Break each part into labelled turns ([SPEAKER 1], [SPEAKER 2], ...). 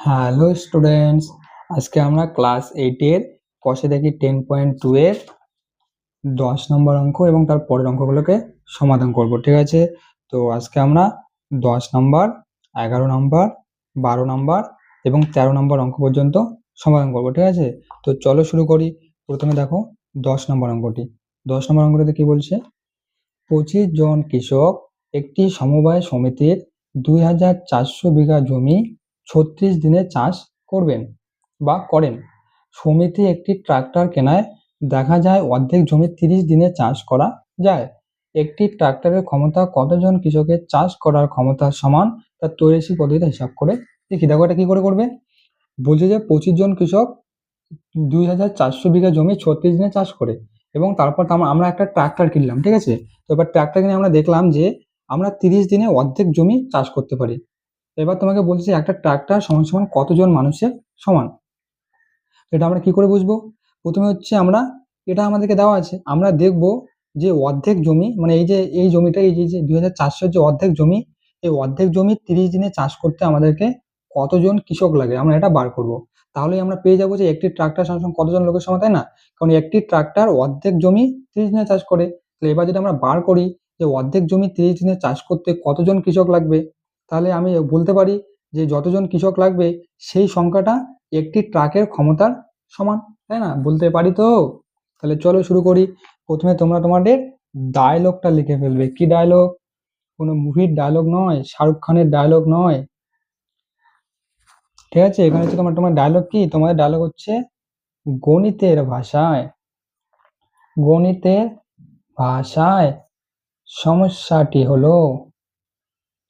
[SPEAKER 1] Hello students, আজকে আমরা class 8 এর কষে দেখি 10.2 এর 10 নম্বর অঙ্ক এবং তার পরের অঙ্কগুলোকে সমাধান করব। ঠিক আছে, তো আজকে আমরা 10 নম্বর, 11 নম্বর, 12 নম্বর এবং 13 নম্বর অঙ্ক পর্যন্ত সমাধান করব। ঠিক আছে, তো চলো শুরু করি। প্রথমে দেখো 10 নম্বর অঙ্কটি। 10 নম্বর অঙ্কটিতে কি বলছে? 25 জন কৃষক একটি সমবায় সমিতির 2400 বিঘা জমি 36 দিনে চাষ করবেন বা করেন। সমিতি একটি ট্রাক্টর কেনায় দেখা যায় অর্ধেক জমি 30 দিনে চাষ করা যায়। একটি ট্রাক্টরের ক্ষমতা কতজন কৃষকের চাষ করার ক্ষমতার সমান, তার তৈরি পদ্ধতিতে হিসাব করে দেখি। দেখো এটা কি করে করবে। বলছে যে 25 জন কৃষক 2400 বিঘা জমি 36 দিনে চাষ করে এবং তারপর আমরা একটা ট্রাক্টর কিনলাম। ঠিক আছে, তো এবার ট্রাক্টর কিনে আমরা দেখলাম যে আমরা 30 দিনে অর্ধেক জমি চাষ করতে পারি। এবার তোমাকে বলছি একটা ট্রাক্টর সমান সমান কতজন মানুষের সমান। এটা আমরা কি করে বুঝবো? প্রথমে হচ্ছে আমরা, এটা আমাদেরকে দেওয়া আছে, আমরা দেখব যে অর্ধেক জমি মানে এই জমিটা, এই যে 2400 যে অর্ধেক জমি, এই অর্ধেক জমি 30 দিনে চাষ করতে আমাদেরকে কতজন কৃষক লাগে, আমরা এটা বার করব। তাহলে আমরা পেয়ে যাবো যে একটি ট্রাক্টর সমান কতজন লোকের সমান, তাই না? কারণ একটি ট্রাক্টর অর্ধেক জমি 30 দিনে চাষ করে। তাহলে এবার যদি আমরা বার করি যে অর্ধেক জমি 30 দিনে চাষ করতে কতজন কৃষক লাগবে, তাহলে আমি বলতে পারি যে যতজন কৃষক লাগবে সেই সংখ্যাটা একটি ট্রাকের ক্ষমতার সমান, তাই না? বলতে পারি তো। তাহলে চলো শুরু করি। প্রথমে তোমরা তোমাদের ডায়লগটা লিখে ফেলবে। কি ডায়লগ? কোনো মুভির ডায়লগ নয়, শাহরুখ খানের ডায়লগ নয়। ঠিক আছে, এখানে হচ্ছে তোমার তোমার ডায়লগ কি? তোমাদের ডায়লগ হচ্ছে গণিতের ভাষায়। গণিতের ভাষায় সমস্যাটি হলো,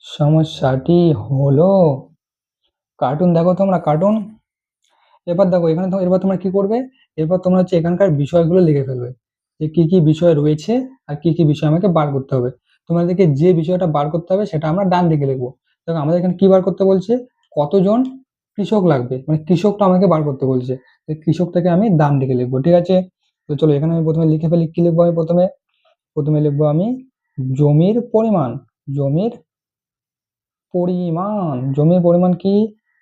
[SPEAKER 1] সমস্যাটি হলো কার্টুন দেখো তোমরা, কার্টুন। এবার দেখো এখানে এবার তোমরা কি করবে, এরপর তোমরা হচ্ছে এখানকার বিষয়গুলো লিখে ফেলবে যে কি কি বিষয় রয়েছে আর কি কি বিষয় আমাকে বার করতে হবে। তোমাদেরকে যে বিষয়টা বার করতে হবে সেটা আমরা ডান দিকে লিখবো। দেখো আমাদের এখানে কি বার করতে বলছে? কতজন কৃষক লাগবে, মানে কৃষকটা আমাকে বার করতে বলছে। কৃষকটাকে আমি ডান দিকে লিখবো। ঠিক আছে, তো চলো এখানে আমি প্রথমে লিখে ফেলি। কি লিখবো আমি প্রথমে? প্রথমে লিখবো আমি জমির পরিমাণ। জমির পরিমাণ, জমির পরিমাণ কি?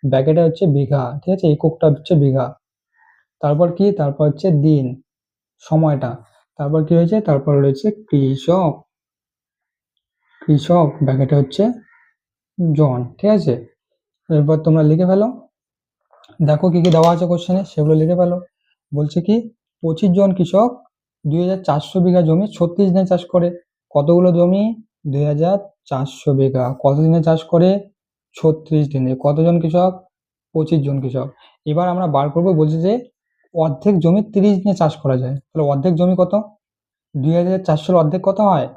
[SPEAKER 1] ব্যাকেটে হচ্ছে বিঘা। ঠিক আছে, এককটা হচ্ছে বিঘা। তারপর কি? তারপর হচ্ছে দিন, সময়টা। তারপর কি হয়েছে? তারপর রয়েছে কৃষক। কৃষক ব্র্যাকেটে হচ্ছে জন। ঠিক আছে, এরপর তোমরা লিখে ফেলো। দেখো কি কি দেওয়া আছে কোশ্চেনে, সেগুলো লিখে ফেলো। বলছে কি 25 জন কৃষক 2400 বিঘা জমি 36 দিনে চাষ করে। কতগুলো জমি? 2400 বিঘা। কত দিনে চাষ করে? 36 দিনে। কতজন কৃষক? 25 জন কৃষক। এবার আমরা বার করবো, বলছে যে অর্ধেক জমি 30 দিনে চাষ করা যায়। তাহলে অর্ধেক জমি কত? 2400 অর্ধেক কত হয়?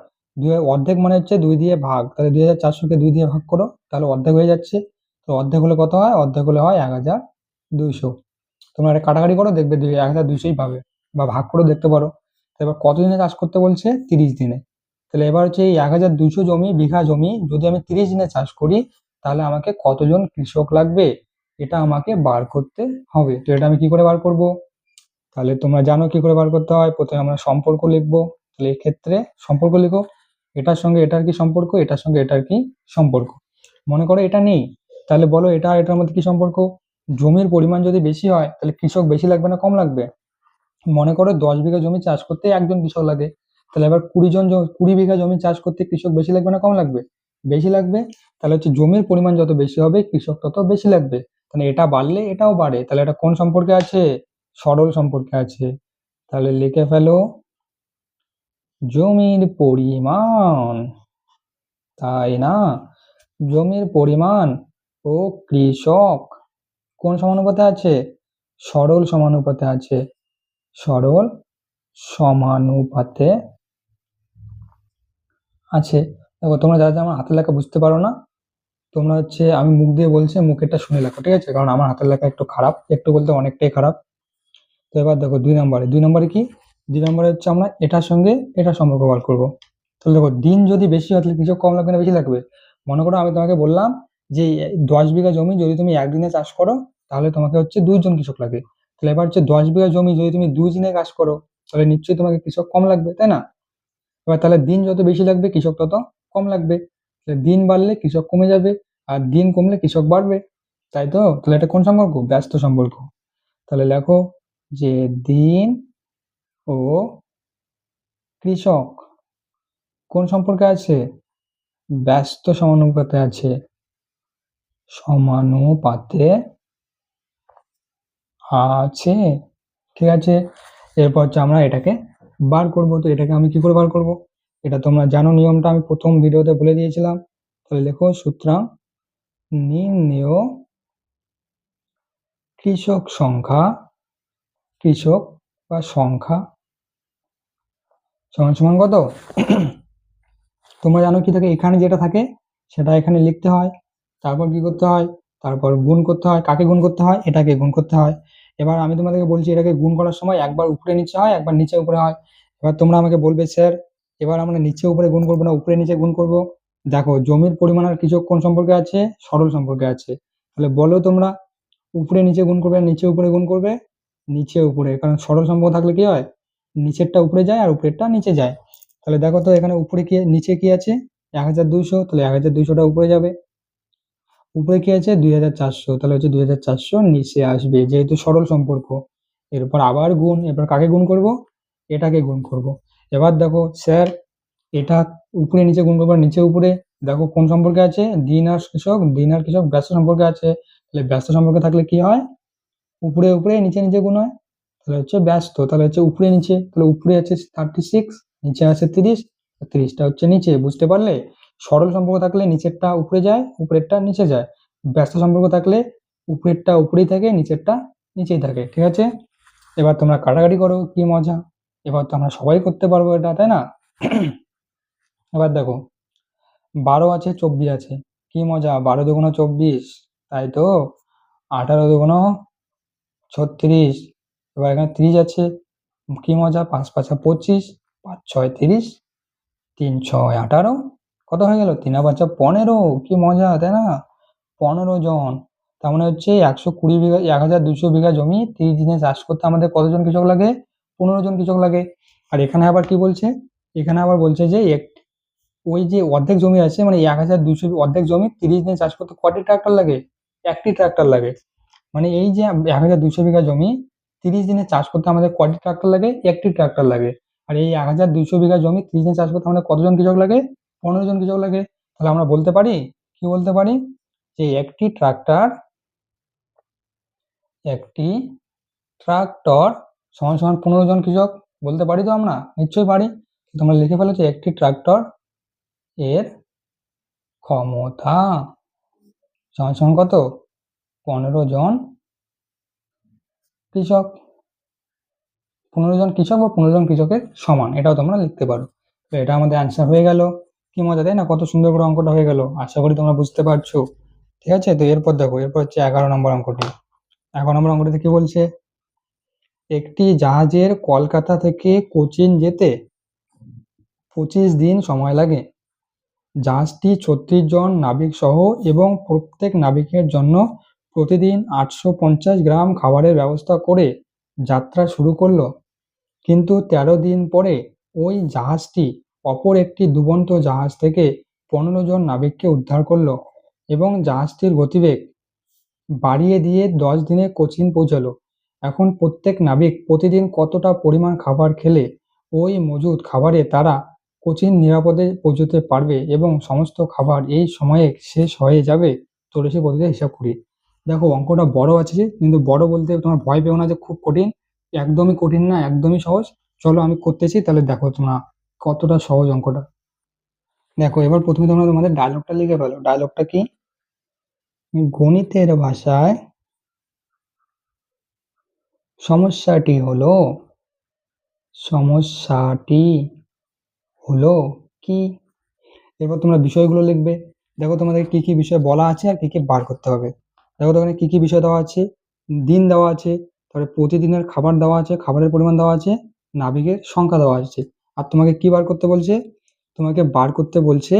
[SPEAKER 1] অর্ধেক মানে হচ্ছে 2 দিয়ে ভাগ। তাহলে 2400 কে 2 দিয়ে ভাগ করো, তাহলে অর্ধেক হয়ে যাচ্ছে। তো অর্ধেক হলে কত হয়? অর্ধেক হলে হয় 1200। তোমরা এটা কাটাকাটি করো, দেখবে 1200ই পাবে, বা ভাগ করে দেখতে পারো। তো এবার কত দিনে চাষ করতে বলছে? 30 দিনে। তাহলে এবার হচ্ছে এই 1200 জমি, বিঘা জমি যদি আমি 30 দিনে চাষ করি, তাহলে আমাকে কতজন কৃষক লাগবে এটা আমাকে বার করতে হবে। তো এটা আমি কি করে বার করব? তাহলে তোমরা জানো কি করে বার করতে হয়। প্রথমে আমরা সম্পর্ক লিখবো। তাহলে এক্ষেত্রে সম্পর্ক লিখো, এটার সঙ্গে এটার কি সম্পর্ক, এটার সঙ্গে এটার কি সম্পর্ক। মনে করো এটা নেই, তাহলে বলো এটা এটার মধ্যে কি সম্পর্ক? জমির পরিমাণ যদি বেশি হয় তাহলে কৃষক বেশি লাগবে না কম লাগবে? মনে করো 10 বিঘা জমি চাষ করতে একজন কৃষক লাগে, তাহলে এবার 20 বিঘা জমি চাষ করতে কৃষক বেশি লাগবে না কম লাগবে? বেশি লাগবে। তাহলে হচ্ছে জমির পরিমাণ যত বেশি হবে কৃষক তত বেশি লাগবে। তাহলে এটা বাড়লে এটাও বাড়ে, তাহলে এটা কোন সম্পর্কে আছে? সরল সম্পর্কে আছে। তাহলে লিখে ফেলো জমির পরিমাণ, তাই না? জমির পরিমাণ ও কৃষক কোন সমানুপাতে আছে? সরল সমানুপাতে আছে। সরল সমানুপাতে আছে। দেখো তোমরা যারা যারা আমার হাতের লেখা বুঝতে পারো না, তোমরা হচ্ছে আমি মুখ দিয়ে বলছি, মুখেরটা শুনে লেখো। ঠিক আছে, কারণ আমার হাতের লেখা একটু খারাপ, একটু বলতে অনেকটাই খারাপ। তো এবার দেখো 2 নম্বরে কি? 2 নম্বরে হচ্ছে আমরা এটার সঙ্গে এটা সম্পর্ক বার করবো। তাহলে দেখো দিন যদি বেশি হয় তাহলে কৃষক কম লাগবে না বেশি লাগবে? মনে করো আমি তোমাকে বললাম যে 10 বিঘা জমি যদি তুমি একদিনে চাষ করো তাহলে তোমাকে হচ্ছে 2 জন কৃষক লাগে। তাহলে এবার হচ্ছে 10 বিঘা জমি যদি তুমি 2 দিনে চাষ করো তাহলে নিশ্চয়ই তোমাকে কৃষক কম লাগবে, তাই না? এবার তাহলে দিন যত বেশি লাগবে কৃষক তত কম লাগবে। তাহলে দিন বাড়লে কৃষক কমে যাবে, আর দিন কমলে কৃষক বাড়বে। তাই তো? তাহলে এটা কোন সম্পর্ক? ব্যস্ত সম্পর্ক। তাহলে লেখো যে দিন ও কৃষক কোন সম্পর্কে আছে? ব্যস্ত সমানুপাতে আছে। সমানুপাতে আছে। ঠিক আছে, এরপর হচ্ছে আমরা এটাকে বার করব। তো এটাকে আমি কি করে বার করব? এটা তোমরা জানো নিয়মটা, আমি প্রথম ভিডিওতে বলে দিয়েছিলাম। তাহলে লেখো সুতরাং নির্ণেয় কৃষক সংখ্যা, কৃষক বা সংখ্যা সমান সমান কত? তোমরা জানো কি থাকে, এখানে যেটা থাকে সেটা এখানে লিখতে হয়, তারপর কি করতে হয়, তারপর গুণ করতে হয়। কাকে গুণ করতে হয়? এটাকে গুণ করতে হয়। এবার আমি তোমাদেরকে বলছি, এটাকে গুণ করার সময় একবার উপরে নিচে হয়, একবার নিচে উপরে হয়। এবার তোমরা আমাকে বলবে স্যার এবার আমরা নিচে উপরে গুণ করবো না উপরে নিচে গুণ করব? দেখো জমির পরিমাণ আর কৃষক কোন সম্পর্কে আছে? সরল সম্পর্কে আছে। তাহলে বলো তোমরা উপরে নিচে গুণ করবে, নিচে উপরে গুণ করবে? নিচে উপরে, কারণ সরল সম্পর্ক থাকলে কি হয়, নিচেরটা উপরে যায় আর উপরেরটা নিচে যায়। তাহলে দেখো তো এখানে উপরে কি নিচে কি আছে? 1200, তাহলে 1200টা উপরে যাবে। উপরে কি আছে? 2400, তাহলে হচ্ছে 2400 নিচে আসবে, যেহেতু সরল সম্পর্ক। এরপর আবার গুণ, এবার কাকে গুণ করব? এটাকে গুণ করব। এবার দেখো স্যার এটা উপরে নিচে গুণ করবো, নিচে উপরে। দেখো কোন সম্পর্কে আছে? দিন আর কৃষক, দিন আর কৃষক ব্যস্ত সম্পর্কে আছে। তাহলে ব্যস্ত সম্পর্কে থাকলে কি হয়? উপরে উপরে নিচে নিচে গুণ হয়। তাহলে হচ্ছে ব্যস্ত, তাহলে হচ্ছে উপরে নিচে, তাহলে উপরে আছে 36, নিচে আছে 30, 30টা হচ্ছে নিচে। বুঝতে পারলে? সরল সম্পর্ক থাকলে নিচেরটা উপরে যায়, উপরেরটা নিচে যায়। ব্যস্ত সম্পর্ক থাকলে উপরেরটা উপরেই থাকে, নিচেরটা নিচেই থাকে। ঠিক আছে, এবার তোমরা কাটাকাটি করো, কি মজা। এবার তো আমরা সবাই করতে পারবো এটা, তাই না? এবার দেখো 12 আছে 24 আছে, কি মজা, 12 দুগুণ 24, তাই তো? 18 দুগুণ 36, এবার এখানে 30 আছে, কি মজা, 5 5 25, 5 6 30, 3 6 18, কত হয়ে গেল? 3 5 15, কি মজা, তাই না? 15 জন। তার মানে হচ্ছে 120 বিঘা, 1200 বিঘা জমি 30 দিনে চাষ করতে আমাদের কতজন কৃষক লাগে? 15 জন কৃষক লাগে। আর এখানে আবার কি বলছে? এখানে আবার বলছে যে ওই যে অর্ধেক জমি আছে, মানে 1200 অর্ধেক জমি 30 দিনে চাষ করতে কয়টি ট্রাক্টর লাগে? একটি ট্রাক্টর লাগে। মানে এই যে 1200 বিঘা জমি 30 দিনে চাষ করতে আমাদের কয়টি ট্রাক্টর লাগে? একটি ট্রাক্টর লাগে। আর এই 1200 বিঘা জমি 30 দিনে চাষ করতে আমাদের কতজন কৃষক লাগে? 15 জন কৃষক লাগে। তাহলে আমরা বলতে পারি, কি বলতে পারি, যে একটি ট্রাক্টর, একটি ট্রাক্টর সমান সমান 15 জন কৃষক। বলতে পারি তো আমরা? নিশ্চয়ই পারি। তোমরা লিখে ফেলো যে একটি ট্রাক্টর এর ক্ষমতা সমান সমান কত? 15 জন কৃষক। 15 জন কৃষক বা 15 জন কৃষকের সমান, এটাও তোমরা লিখতে পারো। তো এটা আমাদের অ্যান্সার হয়ে গেল। কি মজা, তাই না? কত সুন্দর করে অঙ্কটা হয়ে গেল, আশা করি তোমরা বুঝতে পারছো। ঠিক আছে, তো এরপর দেখো, এরপর হচ্ছে 11 নম্বর অঙ্কটি। 11 নম্বর অঙ্কটিতে কি বলছে? একটি জাহাজের কলকাতা থেকে কোচিন যেতে 25 দিন সময় লাগে। জাহাজটি 36 জন নাবিক সহ এবং প্রত্যেক নাবিকের জন্য প্রতিদিন 850 গ্রাম খাবারের ব্যবস্থা করে যাত্রা শুরু করলো। কিন্তু 13 দিন পরে ওই জাহাজটি অপর একটি ডুবন্ত জাহাজ থেকে 15 জন নাবিককে উদ্ধার করলো এবং জাহাজটির গতিবেগ বাড়িয়ে দিয়ে 10 দিনে কোচিন পৌঁছালো। এখন প্রত্যেক নাবিক প্রতিদিন কতটা পরিমাণ খাবার খেলে ওই মজুদ খাবারে তারা কোচিন নিরাপদে পৌঁছতে পারবে এবং সমস্ত খাবার এই সময়ে শেষ হয়ে যাবে? চলো সে পদ্ধতিতে হিসাব করি। দেখো অঙ্কটা বড় আছে, কিন্তু বড় বলতে তোমার ভয় পেও না যে খুব কঠিন। একদমই কঠিন না, একদমই সহজ। চলো আমি করতেছি, তাহলে দেখো তোমরা কতটা সহজ অঙ্কটা। দেখো এবার প্রথমে তোমরা তোমাদের ডায়লগটা লিখে ফেলো। ডায়লগটা কি? গণিতের ভাষায় সমস্যাটি হলো, সমস্যাটি হলো কি? এরপর তোমরা বিষয়গুলো লিখবে। দেখো তোমাদের কি কি বিষয় বলা আছে আর কি কি বার করতে হবে। দেখো তো এখানে কি কি বিষয় দেওয়া আছে? দিন দেওয়া আছে, তারপরে প্রতিদিনের খাবার দেওয়া আছে, খাবারের পরিমাণ দেওয়া আছে, নাবিকের সংখ্যা দেওয়া আছে। আর তোমাকে কি বার করতে বলছে? তোমাকে বার করতে বলছে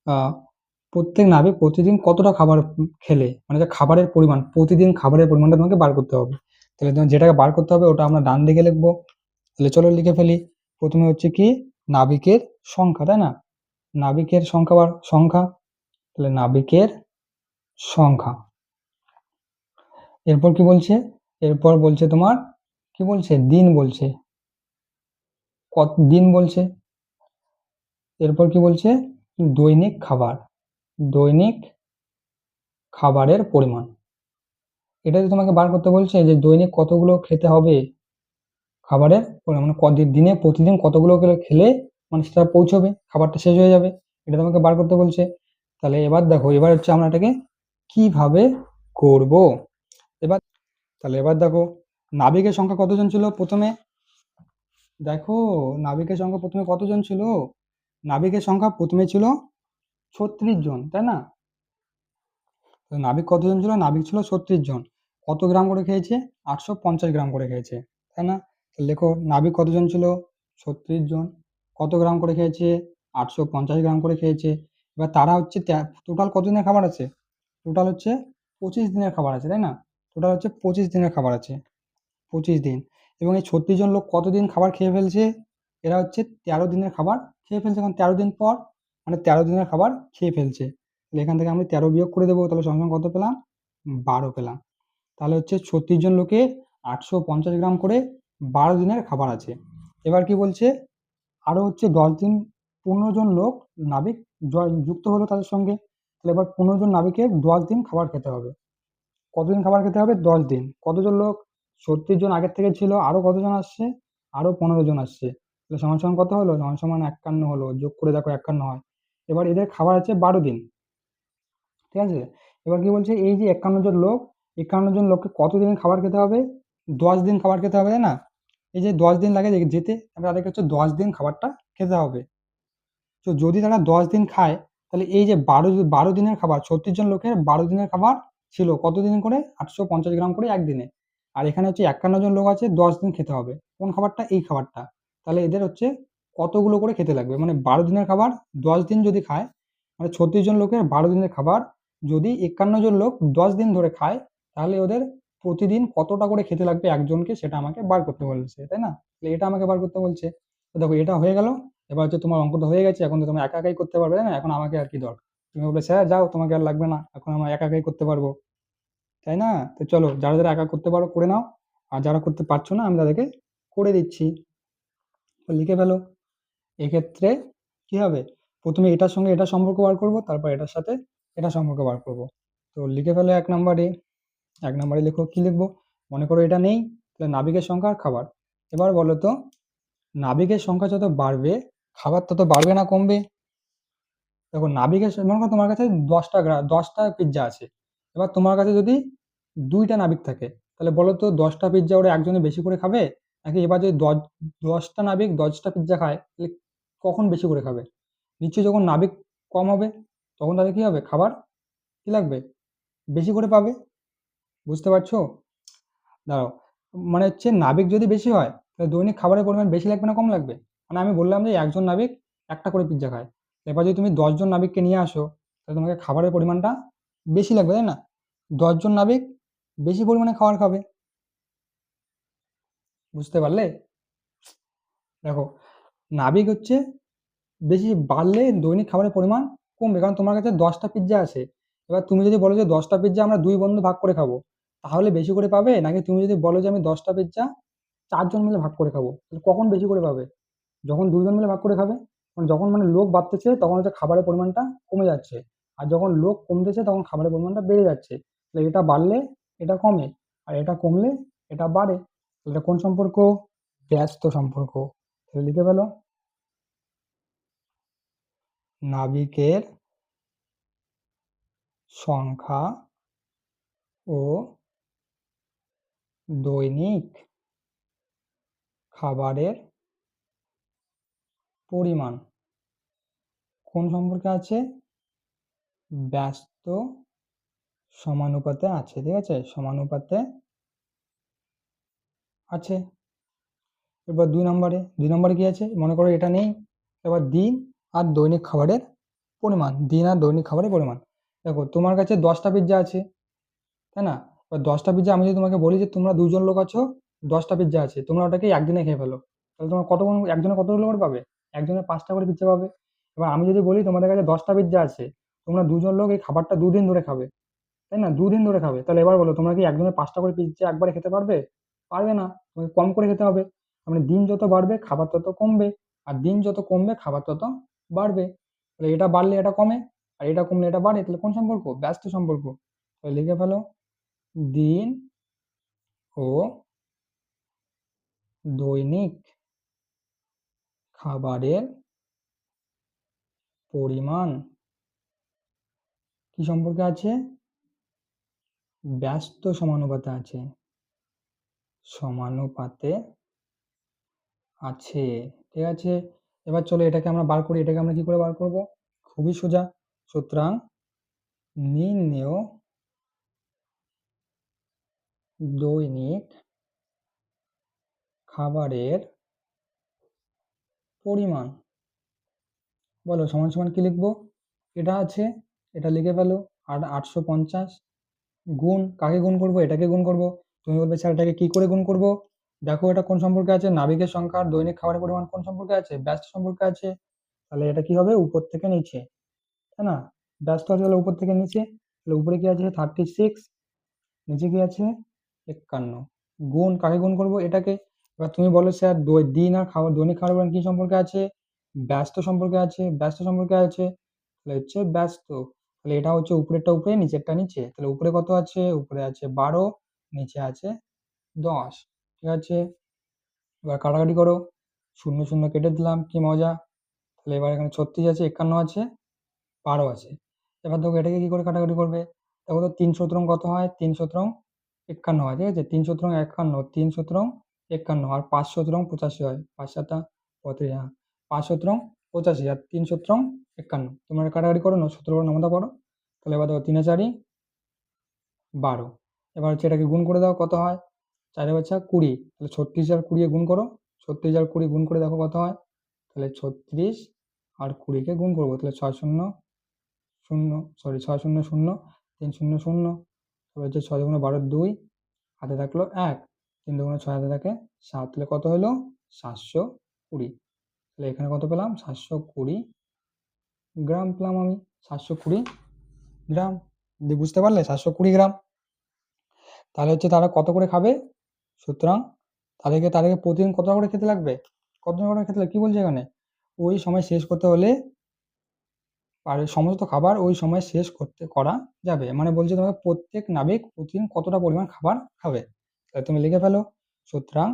[SPEAKER 1] আহ প্রত্যেক নাবিক প্রতিদিন কতটা খাবার খেলে, মানে যে খাবারের পরিমাণ, প্রতিদিন খাবারের পরিমাণটা তোমাকে বার করতে হবে। তাহলে তোমার যেটাকে বার করতে হবে ওটা আমরা ডান দিকে লিখবো। তাহলে চলো লিখে ফেলি। প্রথমে হচ্ছে কি, নাবিকের সংখ্যা, তাই না? নাবিকের সংখ্যা, তাহলে নাবিকের সংখ্যা। এরপর কি বলছে, এরপর বলছে তোমার কি বলছে, দিন বলছে, কত দিন বলছে। এরপর কি বলছে, দৈনিক খাবার, দৈনিক খাবারের পরিমাণ। এটা যে তোমাকে বার করতে বলছে যে দৈনিক কতগুলো খেতে হবে খাবারের পরিমাণ, মানে দিনে প্রতিদিন কতগুলো করে খেলে মানে সেটা পৌঁছবে, খাবারটা শেষ হয়ে যাবে, এটা তোমাকে বার করতে বলছে। তাহলে এবার দেখো, এবার হচ্ছে আমরা এটাকে কিভাবে করব। এবার তাহলে এবার দেখো, নাবিকের সংখ্যা কতজন ছিল প্রথমে, দেখো নাবিকের সংখ্যা প্রথমে কতজন ছিল, নাবিকের সংখ্যা প্রথমে ছিল 36 জন, তাই না? তো নাবিক কতজন ছিল, নাবিক ছিল 36 জন। কত গ্রাম করে খেয়েছে, 850 গ্রাম করে খেয়েছে, তাই না? তাহলে দেখো নাবিক কতজন ছিল, 36 জন, কত গ্রাম করে খেয়েছে, 850 গ্রাম করে খেয়েছে। এবার তারা হচ্ছে টোটাল কত দিনের খাবার আছে, টোটাল হচ্ছে 25 দিনের খাবার আছে, তাই না? টোটাল হচ্ছে 25 দিনের খাবার আছে, 25 দিন। এবং এই 36 জন লোক কতদিন খাবার খেয়ে ফেলছে, এরা হচ্ছে 13 দিনের খাবার খেয়ে ফেলছে, কারণ 13 দিন পর মানে 13 দিনের খাবার খেয়ে ফেলছে। তাহলে এখান থেকে আমি 13 বিয়োগ করে দেবো, তাহলে সঙ্গে কত পেলাম, 12 পেলাম। তাহলে হচ্ছে 36 জন লোকে 850 গ্রাম করে 12 দিনের খাবার আছে। এবার কি বলছে, আরো হচ্ছে 10 দিন 15 জন লোক নাবিক যুক্ত হলো তাদের সঙ্গে। তাহলে এবার 15 জন নাবিকের 10 দিন খাবার খেতে হবে। কতদিন খাবার খেতে হবে, 10 দিন। কতজন লোক, 36 জন আগের থেকে ছিল, আরো কতজন আসছে, আরো 15 জন আসছে। তাহলে সমান সমান কত হলো, সমান সমান 51 হলো, যোগ করে দেখো 51 হয়। এবার এদের খাবার আছে 12 দিন, ঠিক আছে? এবার কি বলছে, এই যে 51 জন লোক, 51 জন লোককে কতদিন খাবার খেতে হবে, 10 দিন খাবার খেতে হবে, তাই না? এই যে 10 দিন লাগে যেতে, তাদেরকে হচ্ছে 10 দিন খাবারটা খেতে হবে। তো যদি তারা 10 দিন খায়, তাহলে এই যে 12 দিনের খাবার, 36 জন লোকের 12 দিনের খাবার ছিল কত দিন করে, 850 গ্রাম করে একদিনে। আর এখানে হচ্ছে 51 জন লোক আছে, 10 দিন খেতে হবে কোন খাবারটা, এই খাবারটা। তাহলে এদের হচ্ছে কতগুলো করে খেতে লাগবে, মানে 12 দিনের খাবার 10 দিন যদি খায়, মানে 36 জন লোকের 12 দিনের খাবার যদি 51 জন লোক 10 দিন ধরে খায়, তাহলে ওদের প্রতিদিন কতটা করে খেতে লাগবে একজনকে, সেটা আমাকে বার করতে বলছে, তাই না? তাহলে এটা আমাকে বার করতে বলছে। তো দেখো এটা হয়ে গেল। এবার হচ্ছে তোমার অঙ্কটা হয়ে গেছে, এখন তো তুমি একা একাই করতে পারবে, তাই না? এখন আমাকে আর কি দরকার, তুমি বলবে স্যার যাও, তোমাকে আর লাগবে না, এখন আমরা একা একাই করতে পারবো, তাই না? তো চলো, যারা যারা একা করতে পারো করে নাও, আর যারা করতে পারছো না আমি তাদেরকে করে দিচ্ছি। তো লিখে ফেলো। এক্ষেত্রে কি হবে, প্রথমে এটার সঙ্গে এটা সম্পর্ক বার করব, তারপর এটার সাথে এটা সম্পর্ক বার করব। তো লিখে ফেলো 1 নম্বরে, 1 নম্বরে লিখো, কি লিখবো, মনে করো এটা নেই, তাহলে নাবিকের সংখ্যা আর খাবার। এবার বলো তো, নাবিকের সংখ্যা যত বাড়বে খাবার তত বাড়বে না কমবে? দেখো নাবিকের মনে করো তোমার কাছে 10টা পিৎজা আছে। এবার তোমার কাছে যদি 2টা নাবিক থাকে, তাহলে বলো তো 10টা পিৎজা ওরা একজনে বেশি করে খাবে, নাকি এবার যদি 10টা নাবিক 10টা পিৎজা খায়, তাহলে কখন বেশি করে খাবে? নিশ্চয়ই যখন নাবিক কম হবে, তখন তাদের কি হবে, খাবার কি লাগবে, বেশি করে পাবে। বুঝতে পারছো? দাঁড়াও, মানে হচ্ছে নাবিক যদি বেশি হয়, তাহলে দৈনিক খাবারের পরিমাণ বেশি লাগবে না কম লাগবে? মানে আমি বললাম যে একজন নাবিক একটা করে পিৎজা খায়, এবার যদি তুমি 10 জন নাবিককে নিয়ে আসো, তাহলে তোমাকে খাবারের পরিমাণটা বেশি লাগবে, তাই না? 10 জন নাবিক বেশি পরিমাণে খাবার খাবে। বুঝতে পারলে? দেখো, নাবিক হচ্ছে বেশি বাড়লে দৈনিক খাবারের পরিমাণ কমবে, কারণ তোমার কাছে 10টা পিৎজা আছে। এবার তুমি যদি বলো যে 10টা পিৎজা আমরা 2 বন্ধু ভাগ করে খাবো, তাহলে বেশি করে পাবে, নাকি তুমি যদি বলো যে আমি 10টা পিৎজা 4 জন মিলে ভাগ করে খাবো, তাহলে কখন বেশি করে পাবে? যখন 2 জন মিলে ভাগ করে খাবে। কারণ যখন মানে লোক বাড়তেছে তখন হচ্ছে খাবারের পরিমাণটা কমে যাচ্ছে, আর যখন লোক কমতেছে তখন খাবারের পরিমাণটা বেড়ে যাচ্ছে। তাহলে এটা বাড়লে এটা কমে, আর এটা কমলে এটা বাড়ে। তাহলে এটা কোন সম্পর্ক, ব্যস্ত সম্পর্ক। তাহলে লিখে ফেলো, নাবিকের সংখ্যা ও দৈনিক খাবারের পরিমাণ কোন সম্পর্কে আছে, ব্যস্ত সমানুপাতে আছে, ঠিক আছে, সমানুপাতে আছে। এবার 2 নম্বরে কি আছে, মনে করো এটা নেই। এবার দিন আর দৈনিক খাবারের পরিমাণ, দিন আর দৈনিক খাবারের পরিমাণ। দেখো তোমার কাছে 10টা পিৎজা আছে, তাই না? এবার 10টা পিৎজা আমি যদি তোমাকে বলি যে তোমরা 2 জন লোক আছো, 10টা পিৎজা আছে, তোমরা ওটাকে একদিনে খেয়ে ফেলো, তাহলে তোমার একজনে কতগুলো করে পাবে, একজনে 5টা করে পিৎজা পাবে। এবার আমি যদি বলি তোমাদের কাছে 10টা পিৎজা আছে, তোমরা 2 জন লোক এই খাবারটা 2 দিন ধরে খাবে, তাই না? 2 দিন ধরে খাবে। তাহলে এবার বলো তোমরা কি একদিনে ৫ টা করে পিজ্জা একবারে খেতে পারবে? পারবে না। তোমাকে কম করে খেতে হবে। তার মানে দিন যত বাড়বে খাবার তত কমবে। আর দিন যত কমবে খাবার তত বাড়বে। তাহলে এটা বাড়লে এটা কমে, আর এটা কমলে এটা বাড়ে। তাহলে কোন সম্পর্ক? ব্যস্ত সম্পর্ক। তাহলে লিখে ফেলো দিন ও দৈনিক খাবারের পরিমাণ কি সম্পর্কে আছে? ব্যস্ত সমানুপাতে আছে। সমানুপাতে আছে। ঠিক আছে? এবার চলো এটাকে আমরা বার করি। এটাকে আমরা কি করে বার করব? খুবই সোজা। সুতরাং নির্ণেয় দৈনিক খাবারের পরিমাণ। বলো সমান সমান কি লিখবো? এটা আছে, এটা লিখে ফেলো। আর 850 গুণ কাকে গুণ করব? এটাকে গুণ করব। তুমি বলবে স্যার এটাকে কি করে গুণ করব? দেখো এটা কোন সম্পর্কে আছে? নাবিকের সংখ্যা আর দৈনিক খাবারের পরিমাণ কোন সম্পর্কে আছে? ব্যস্ত সম্পর্কে আছে। তাহলে এটা কি হবে? উপর থেকে নিচে, তাই না? ব্যস্ত আছে তাহলে উপর থেকে নিচে। তাহলে উপরে কি আছে? 36, নিচে কি আছে? 51। গুণ কাকে গুণ করব? এটাকে। এবার তুমি বলো স্যার দিন আর খাবার দৈনিক খাবারের পরিমাণ কি সম্পর্কে আছে? ব্যস্ত সম্পর্কে আছে। ব্যস্ত সম্পর্কে আছে। তাহলে হচ্ছে ব্যস্ত। তাহলে এটা হচ্ছে উপরেরটা উপরে, নিচেরটা নিচে। তাহলে উপরে কত আছে? উপরে আছে 12, নিচে আছে 10। ঠিক আছে? এবার কাটাকাটি করো। 0 0 কেটে দিলাম, কি মজা। তাহলে এবার এখানে 36 আছে, 51 আছে, 12 আছে। এবার দেখো এটাকে কি করে কাটাকাটি করবে? দেখো তো 3 সতেরো কত হয়? 3 সতেরো 51 হয়। ঠিক আছে? 3 সতেরো 51, 3 সতেরো 51, আর 5 সতেরো 85 হয়। 5 সাতা 35, হ্যাঁ। 5 সতেরো 85 আর 3 সতেরো 51। তোমরা কাটাকাটি করো না, 17 করে নামতা করো। তাহলে এবার দেখো 3 4 12। এবার হচ্ছে এটাকে গুণ করে দাও, কত হয়? 4 বাচ্চা 20। তাহলে 36 আর 20 গুণ করো। 36 আর 20 গুণ করে দেখো কত হয়। তাহলে 36 আর 20 গুণ করবো। তাহলে 6 শূন্য 0, সরি 6 শূন্য 0, 3 শূন্য 0। তারপর হচ্ছে 6 দুগুণে 12, 2 হাতে থাকলো 1, 3 দুগুণে 6 হাতে থাকে 7। তাহলে কত হলো? 720। তাহলে এখানে কত পেলাম? 720 গ্রাম পেলাম আমি। 720 গ্রাম। বুঝতে পারলে? 720 গ্রাম। তাহলে হচ্ছে তারা কত করে খাবে? সুতরাং তাদেরকে প্রতিদিন কত করে খেতে লাগবে? কতজন করে খেতে লাগবে? কি বলছে এখানে? ওই সময় শেষ করতে হলে আর সমস্ত খাবার ওই সময় শেষ করা যাবে। মানে বলছে তোমাকে প্রত্যেক নাবিক প্রতিদিন কতটা পরিমাণ খাবার খাবে। তাহলে তুমি লিখে ফেলো। সুতরাং